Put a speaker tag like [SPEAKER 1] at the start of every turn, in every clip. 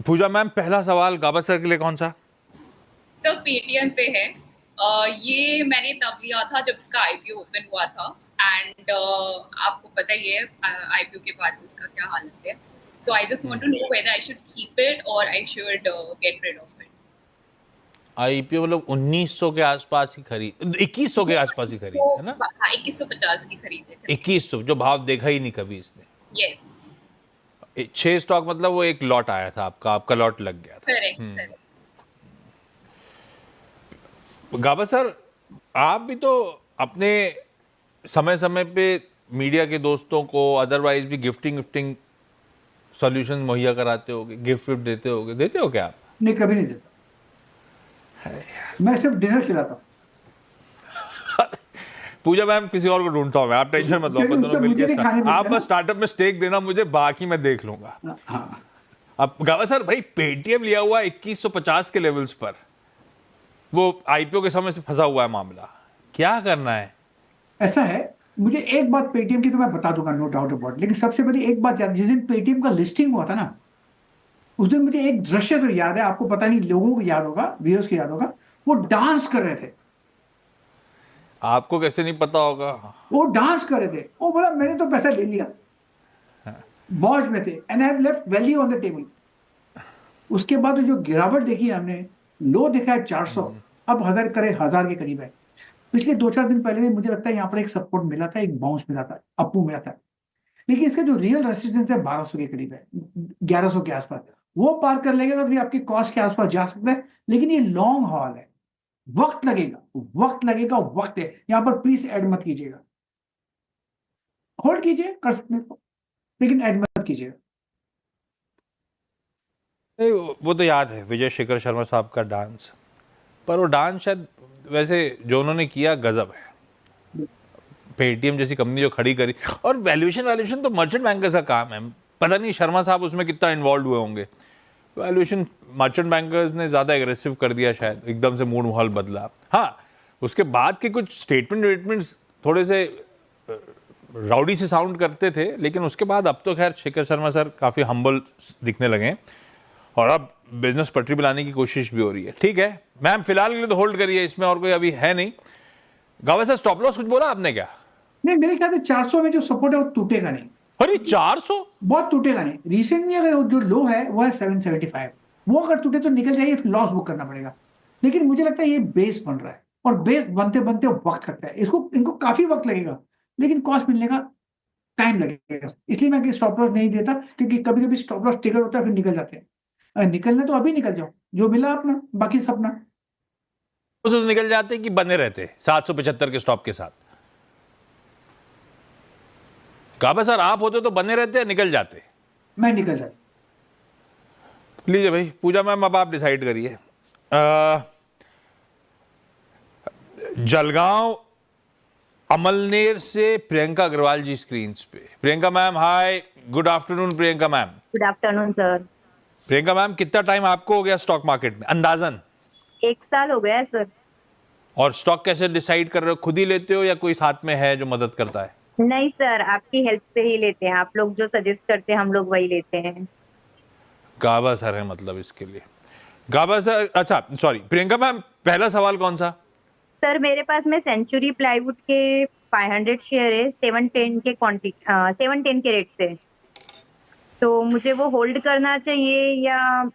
[SPEAKER 1] पूजा ma'am, पहला सवाल गावस्कर के लिए कौन सा?
[SPEAKER 2] सर पेटीएम पे है। ये मैंने तब लिया था जब इसका आईपीओ ओपन हुआ था। एंड आपको पता ही है आईपीओ के बाद इसका क्या हालत है। So I just want to know whether I should keep it और I should get rid of it.
[SPEAKER 1] IPO मतलब 1900 के आसपास ही खरीद, 2100 के आसपास ही खरीद
[SPEAKER 2] वो
[SPEAKER 1] है ना?
[SPEAKER 2] हाँ 2150 की खरीदे थे।
[SPEAKER 1] 2100 जो भाव देखा ही नहीं कभी इसने।
[SPEAKER 2] यस।
[SPEAKER 1] 6 स्टॉक मतलब वो एक लॉट आया था, आपका लॉट लग गया था।
[SPEAKER 2] Correct correct.
[SPEAKER 1] गावस्कर, आप भी तो अपने समय समय पे मीडिया के दोस्तों को अदरवाइज भी गिफ्टिंग गिफ्टिंग सॉल्यूशन मुहैया कराते होगे, गिफ्ट विफ्ट देते हो क्या आप?
[SPEAKER 3] नहीं, कभी नहीं देता। मैं सिर्फ डिनर खिलाता हूँ।
[SPEAKER 1] पूजा मैम, किसी और को ढूंढता हूँ मैं, आप टेंशन मत लो, अपन दोनों
[SPEAKER 3] मुझे नहीं
[SPEAKER 1] मिलकर
[SPEAKER 3] खाने
[SPEAKER 1] आप
[SPEAKER 3] मिलते
[SPEAKER 1] बस स्टार्टअप में स्टेक देना मुझे, बाकी मैं देख लूंगा।
[SPEAKER 3] ना। हाँ,
[SPEAKER 1] अब गावस्कर भाई, पेटीएम लिया हुआ 2150 के लेवल्स पर, वो आईपीओ के समय से फंसा हुआ है मामला, क्या करना है?
[SPEAKER 3] ऐसा है। मुझे एक बात पेटीएम की तो मैं बता दूंगा, नो डाउट अबाउट, लेकिन सबसे पहले एक बात याद, जिस दिन पेटीएम का लिस्टिंग हुआ था ना, उस दिन मुझे एक दृश्य तो याद है, आपको पता नहीं, लोगों को याद होगा, व्यूअर्स को याद होगा। वो डांस कर रहे थे।
[SPEAKER 1] आपको कैसे नहीं पता होगा?
[SPEAKER 3] वो डांस कर रहे थे, वो बोला मैंने तो पैसा ले लिया। मौज में थे, and I have left value on the table. उसके बाद जो गिरावट देखी हमने, लो देखा है 400, अब हजार करे 1000 के करीब है। पिछले 2-4 दिन पहले भी मुझे लगता है यहाँ पर एक सपोर्ट मिला था, एक बाउंस मिला था, अपू मिला था। लेकिन इसका जो रियल रेसिस्टेंस है 1200 के करीब है, 1100 के आसपास। वो पार कर लेगा तो भी आपकी कॉस्ट के आसपास जा सकता है, लेकिन ये लॉन्ग हॉल है, वक्त लगेगा, वक्त लगेगा, वक्त है। यहाँ पर प्लीज ऐड मत कीजिएगा, होल्ड कीजिए कर सकते हैं तो, लेकिन ऐड मत कीजिएगा।
[SPEAKER 1] नहीं, वो तो याद है विजय शेखर शर्मा साहब का डांस, पर वो डांस शायद, वैसे जो उन्होंने किया गजब है। पेटीएम जैसी कंपनी जो खड़ी करी, और वैल्यूएशन वैल्यूएशन तो मर्चेंट बैंकर्स का काम है, पता नहीं शर्मा साहब उसमें कितना इन्वॉल्व हुए होंगे। वैल्यूएशन मर्चेंट बैंकर्स ने ज़्यादा एग्रेसिव कर दिया, शायद एकदम से मूड माहौल बदला। हाँ, उसके बाद के कुछ स्टेटमेंट्स थोड़े से राउडी से साउंड करते थे, लेकिन उसके बाद अब तो खैर शेखर शर्मा सर काफ़ी हम्बल दिखने लगे हैं, और अब बिजनेस पटरी पे लाने की कोशिश भी हो रही है। ठीक है मैम, फिलहाल के लिए तो होल्ड करिए, इसमें और कोई अभी है नहीं। गावस्कर, स्टॉप लॉस कुछ बोला आपने क्या?
[SPEAKER 3] नहीं, मेरे ख्याल से 400 में जो सपोर्ट है वो टूटेगा नहीं।
[SPEAKER 1] अरे 400?
[SPEAKER 3] बहुत टूटेगा नहीं। रिसेंटली अगर जो लो है वो है 775, वो अगर टूटे तो निकल जाइए, फिर लॉस बुक करना पड़ेगा। लेकिन मुझे लगता है ये बेस बन रहा है, और बेस बनते बनते वक्त लगता है, इनको काफी वक्त लगेगा, लेकिन कॉस्ट मिलने का टाइम लगेगा। इसलिए मैं स्टॉप लॉस नहीं देता, क्योंकि कभी कभी स्टॉप लॉस ट्रिगर होता है, फिर निकल जाते हैं। अगर निकलना तो अभी निकल जाओ, जो मिला अपना, बाकी सब अपना।
[SPEAKER 1] तो निकल जाते कि बने रहते 775 के स्टॉप के साथ? गावस्कर, आप होते तो बने रहते या निकल जाते?
[SPEAKER 3] मैं निकल जाता।
[SPEAKER 1] लीजिए भाई पूजा मैम, अब आप डिसाइड करिए। जलगांव अमलनेर से प्रियंका अग्रवाल जी स्क्रीन पे। Priyanka ma'am, hi, good afternoon Priyanka ma'am.
[SPEAKER 4] Good afternoon sir.
[SPEAKER 1] Priyanka ma'am, कितना टाइम आपको हो गया स्टॉक मार्केट में अंदाजन?
[SPEAKER 4] 1 साल हो गया है सर।
[SPEAKER 1] और स्टॉक कैसे डिसाइड कर रहे हो, खुद ही लेते हो या कोई साथ में है जो मदद करता है?
[SPEAKER 4] नहीं सर, आपकी हेल्प से ही लेते हैं, आप लोग जो सजेस्ट करते हैं हम लोग वही लेते हैं।
[SPEAKER 1] गावस्कर है मतलब इसके लिए? गावस्कर, अच्छा सॉरी प्रियंका मैम, पहला सवाल कौन सा?
[SPEAKER 4] सर मेरे पास में सेंचुरी प्लाईवुड के 500 शेयर है, 710 के रेट से। तो मुझे वो होल्ड करना चाहिए या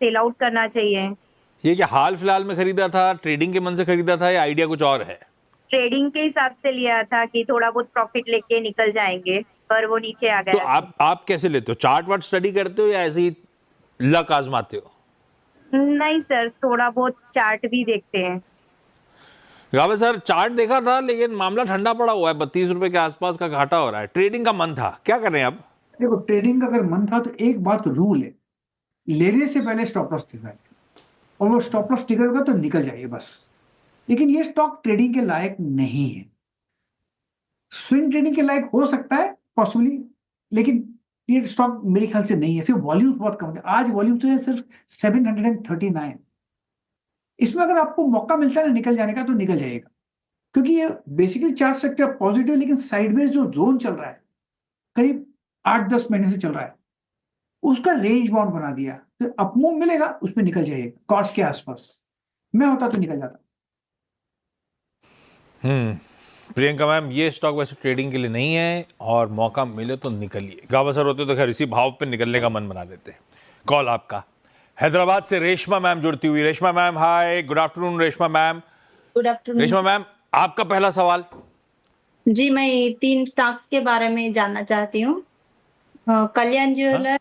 [SPEAKER 4] सेल आउट करना चाहिए?
[SPEAKER 1] ये क्या हाल फिलहाल में खरीदा था, ट्रेडिंग के मन से खरीदा था, या आइडिया कुछ और है?
[SPEAKER 4] ट्रेडिंग के हिसाब से लिया था कि थोड़ा बहुत प्रॉफिट लेके निकल जाएंगे, पर वो नीचे आ
[SPEAKER 1] तो
[SPEAKER 4] गया।
[SPEAKER 1] आप कैसे लेते हो, चार्ट वार्ट स्टडी करते हो या ऐसे ही लक आजमाते हो?
[SPEAKER 4] नहीं सर, थोड़ा बहुत चार्ट भी देखते हैं।
[SPEAKER 1] गावस्कर, चार्ट देखा था, लेकिन मामला ठंडा पड़ा हुआ है, 32 रुपए के आसपास का घाटा हो रहा है। ट्रेडिंग का मन था, क्या करें अब?
[SPEAKER 3] देखो, ट्रेडिंग का अगर मन था तो एक बात रूल है, लेने से पहले स्टॉप लॉस ट्रिगर, और वो स्टॉप लॉस ट्रिगर होगा तो निकल जाइए बस। लेकिन ये स्टॉक ट्रेडिंग के लायक नहीं है। स्विंग ट्रेडिंग के लायक हो सकता है पॉसिबली, लेकिन ये स्टॉक मेरे ख्याल से नहीं है। सिर्फ वॉल्यूम बहुत कम है, आज वॉल्यूम तो है सिर्फ 739। इसमें अगर आपको मौका मिलता है ना निकल जाने का, तो निकल जाएगा, क्योंकि ये बेसिकली चार्ट सेक्टर पॉजिटिव, लेकिन साइडवेज जो जोन चल रहा है, करीब 8-10 महीने से चल रहा है, उसका रेंज बाउंड बना दिया, तो अपमूव मिलेगा उसमें निकल जाइएगा कॉस्ट के आसपास। मैं होता तो निकल जाता।
[SPEAKER 1] प्रियंका मैम, ये स्टॉक वैसे ट्रेडिंग के लिए नहीं है और मौका मिले तो निकलिए। गावसर होते तो खैर इसी भाव पे निकलने का मन बना देते। कॉल आपका। हैदराबाद से रेशमा मैम जुड़ती हुई। Reshma ma'am hi, good afternoon Reshma ma'am.
[SPEAKER 5] Good afternoon.
[SPEAKER 1] Reshma ma'am, आपका पहला सवाल।
[SPEAKER 5] जी, मैं 3 स्टॉक्स के बारे में जानना चाहती हूँ। कल्याण ज्वेलर्स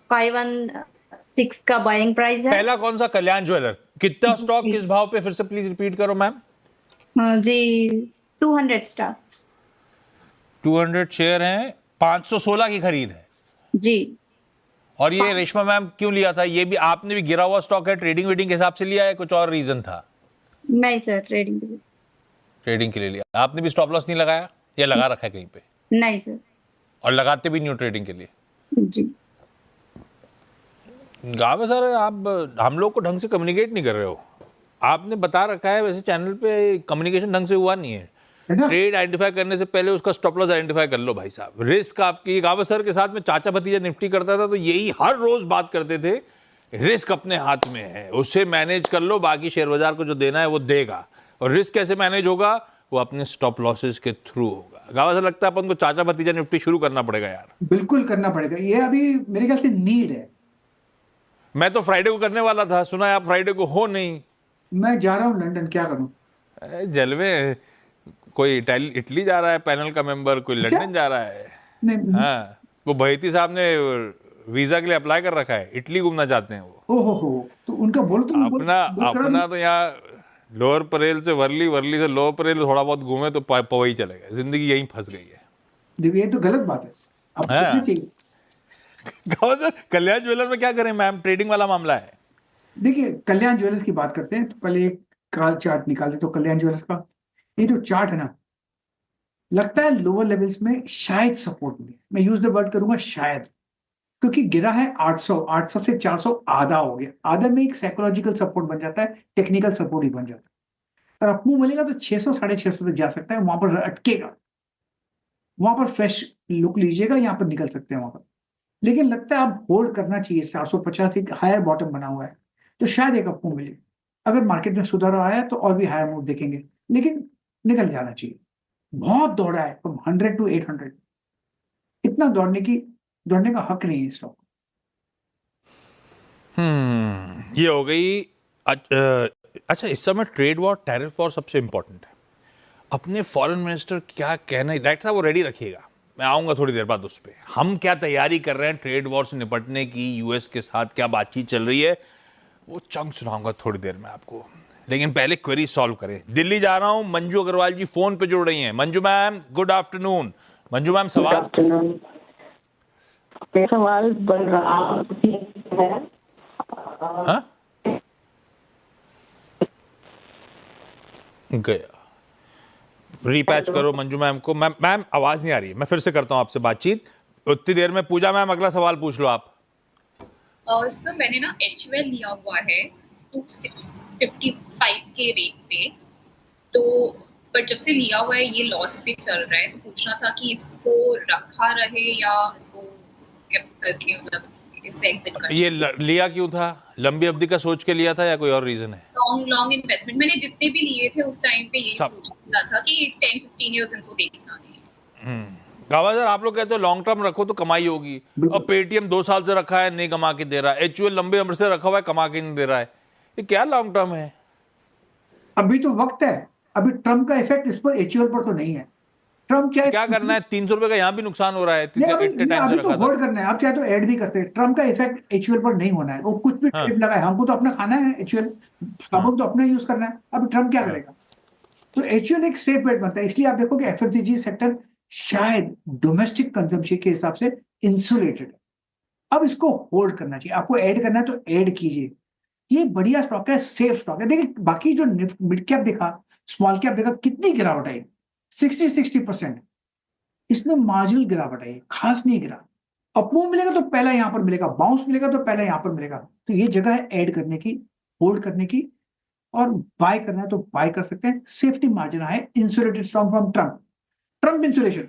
[SPEAKER 5] 516 का बाइंग प्राइस है।
[SPEAKER 1] पहला कौन सा? कल्याण ज्वेलर। कितना स्टॉक, किस भाव पे? फिर से प्लीज रिपीट करो मैम।
[SPEAKER 5] जी 200 स्टॉक्स।
[SPEAKER 1] 200 शेयर हैं, 516 की खरीद है
[SPEAKER 5] जी।
[SPEAKER 1] और ये रेशमा मैम क्यों लिया था? ये भी आपने भी गिरा हुआ स्टॉक है, ट्रेडिंग वेडिंग के हिसाब से लिया है, कुछ और रीजन था?
[SPEAKER 5] नहीं सर, ट्रेडिंग।
[SPEAKER 1] ट्रेडिंग के लिए लिया। आपने भी स्टॉप लॉस नहीं लगाया या लगा रखा है कहीं पे?
[SPEAKER 5] नहीं सर।
[SPEAKER 1] और लगाते भी नहीं हो ट्रेडिंग के लिए?
[SPEAKER 5] जी।
[SPEAKER 1] गाँव सर, आप हम लोग को ढंग से कम्युनिकेट नहीं कर रहे हो। आपने बता रखा है, वैसे चैनल पे कम्युनिकेशन ढंग से हुआ नहीं है। ट्रेड आइडेंटिफाई करने से पहले उसका स्टॉप लॉस आइडेंटिफाई कर लो भाई साहब। रिस्क आपकी, गावत सर के साथ में चाचा भतीजा निफ्टी करता था तो यही हर रोज बात करते थे, रिस्क अपने हाथ में है, उससे मैनेज कर लो, बाकी शेयर बाजार को जो देना है वो देगा। और रिस्क कैसे मैनेज होगा? वो अपने स्टॉप लॉसेस के थ्रू होगा। गावत सर, लगता है अपन को चाचा भतीजा निफ्टी शुरू करना पड़ेगा यार।
[SPEAKER 3] बिल्कुल करना पड़ेगा, ये अभी मेरे ख्याल से नीड है।
[SPEAKER 1] मैं तो फ्राइडे को करने वाला था, सुना है आप फ्राइडे को हो नहीं।
[SPEAKER 3] मैं जा रहा हूँ लंदन, क्या करूँ?
[SPEAKER 1] जलवे। कोई इटली जा रहा है पैनल का मेंबर, कोई लंदन जा रहा है।
[SPEAKER 3] नहीं।
[SPEAKER 1] हाँ, वो बहेती साहब ने वीजा के लिए अप्लाई कर रखा है, इटली घूमना चाहते हैं वो।
[SPEAKER 3] ओहो, तो उनका बोलो तो
[SPEAKER 1] अपना तो यहाँ लोअर परेल से वर्ली, वर्ली से लोअर परेल थोड़ा बहुत घूमे तो पवई चले गए, जिंदगी यहीं फंस गई है।
[SPEAKER 3] देखिए, ये तो गलत बात है, आपको
[SPEAKER 1] हाँ।
[SPEAKER 3] सोचना चाहिए।
[SPEAKER 1] कल्याण ज्वेलर में क्या करें मैम? ट्रेडिंग वाला मामला है।
[SPEAKER 3] देखिए, कल्याण ज्वेलर्स की बात करते हैं तो पहले एक काल चार्ट निकाल दे तो कल्याण ज्वेलर्स का ये जो चार्ट है ना, लगता है लोअर लेवल्स में शायद सपोर्ट मिले। मैं यूज द वर्ड करूंगा शायद, क्योंकि गिरा है 800 से 400 आधा हो गया। आधा में एक साइकोलॉजिकल सपोर्ट बन जाता है, टेक्निकल सपोर्ट ही बन जाता है। और अपमूव मिलेगा तो 600 650 तक जा सकता है, वहां पर अटकेगा, वहां पर फ्रेश लुक लीजिएगा, यहाँ पर निकल सकते हैं वहां पर। लेकिन लगता है आप होल्ड करना चाहिए। 450 एक हायर बॉटम बना हुआ है, तो शायद एक अपमूव मिले। अगर मार्केट में सुधार आया तो और भी हायर मूव देखेंगे, लेकिन निकल जाना चाहिए। बहुत दौड़ा है फ्रॉम 100 to 800। इतना दौड़ने का हक नहीं है स्टॉक।
[SPEAKER 1] ये हो गई। अच्छा, इस समय ट्रेड वॉर, टैरिफ वॉर सबसे इंपॉर्टेंट है। अपने फॉरेन मिनिस्टर क्या कहना है, डायरेक्टर साहब वो रेडी रखिएगा, मैं आऊंगा थोड़ी देर बाद उस पर। हम क्या तैयारी कर रहे हैं ट्रेड वॉर से निपटने की, यूएस के साथ क्या बातचीत चल रही है, वो चंक सुनाऊंगा थोड़ी देर में आपको। लेकिन पहले क्वेरी सॉल्व करें। दिल्ली जा रहा हूं, मंजू अग्रवाल जी फोन पे जुड़ रही हैं। Manju ma'am, good afternoon. Manju ma'am, सवाल।
[SPEAKER 6] सवाल बन रहा है।
[SPEAKER 1] हाँ? गया। रीपैच करो मंजू मैम को। मैम आवाज नहीं आ रही है, मैं फिर से करता हूं आपसे बातचीत उतनी देर में। पूजा मैम, अगला सवाल पूछ लो आप।
[SPEAKER 2] सर, मैंने ना HUL लिया हुआ है 2655 के रेट पे, तो पर जब से लिया हुआ है ये लॉस पे चल रहा है, तो पूछना था कि इसको रखा रहे या इसको करके मतलब इससे एग्जिट कर।
[SPEAKER 1] ये लिया क्यों था? लंबी अवधि का सोच के लिया था या कोई और रीजन है?
[SPEAKER 2] लॉन्ग इन्वेस्टमेंट मैंने जितने भी लिए थे उस टाइम पे यही सोचा था कि 10-15 इयर्स इनको देखना है।
[SPEAKER 1] गावा सर, आप लोग कहते हो लॉन्ग टर्म रखो तो कमाई होगी। अब पेटीएम 2 साल से रखा है, नहीं कमा के दे रहा है। HUL लंबे उम्र से रखा हुआ है, कमा के नहीं दे रहा है। ये क्या लॉन्ग टर्म है?
[SPEAKER 3] अभी तो वक्त है, अभी ट्रम्प का इफेक्ट इस पर HUL पर तो नहीं है। ट्रम्प चाहे
[SPEAKER 1] क्या करना है? 300 रुपए का यहाँ भी नुकसान हो रहा है।
[SPEAKER 3] अभी तो होल्ड करना है। आप चाहे तो ऐड भी कर सकते हैं। ट्रम्प का इफेक्ट HUL पर नहीं होना है। वो कुछ भी ट्रेड लगाए, हमको तो अपना खाना है HUL, हमको तो अपना यूज करना है। अभी ट्रम्प क्या करेगा? तो HUL एक सेफ बेट बनता है। इसलिए आप देखोगे FMCG सेक्टर शायद डोमेस्टिक कंजम्पशन के हिसाब से इंसुलेटेड है। अब इसको होल्ड करना चाहिए। आपको ऐड करना है तो ऐड कीजिए। ये बढ़िया स्टॉक है, सेफ स्टॉक है। देखिए, बाकी जो मिड कैप देखा, स्मॉल कैप देखा, कितनी गिरावट आई, 60% इसमें मार्जिनल गिरावट आई, खास नहीं गिरा। अपमूव मिलेगा तो पहला यहां पर मिलेगा, बाउंस मिलेगा तो पहला यहां पर मिलेगा। तो ये जगह है ऐड करने की, होल्ड करने की, और बाय करना है तो बाय कर सकते हैं। सेफ्टी मार्जिन है, insulated stock from Trump insulation.